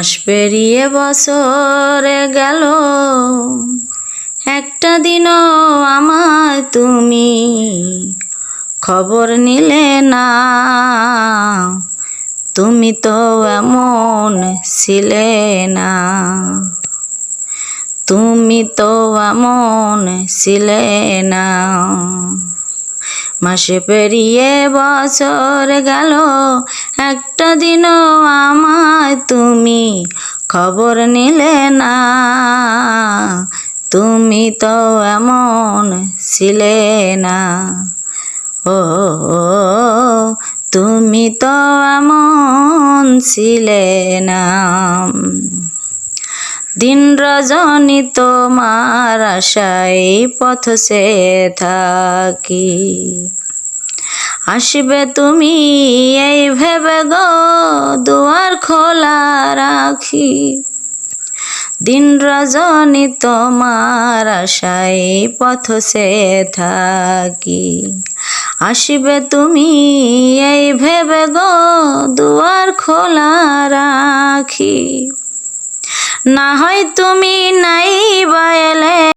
মাস পেরিয়ে বছর গেল, একটা দিনও আমার তুমি খবর নিলে না। তুমি তো এমন ছিলে না, তুমি তো এমন ছিলে না। মাসে পেরিয়ে বছর গেল, একটা দিনও আমায় তুমি খবর নিলে না। তুমি তো এমন ছিলে না, ও তুমি তো এমন ছিলে না। দিন রজনী তোমার আশায় পথ সে থাকি, আসবে তুমি এই ভেবে গো দুয়ার খোলা রাখি। দিন রজনী তোমার আশায় পথ সে থাকি, আসবে তুমি এই ভেবে গো দুয়ার খোলা রাখি। না হয় তুমি নাই বা এলে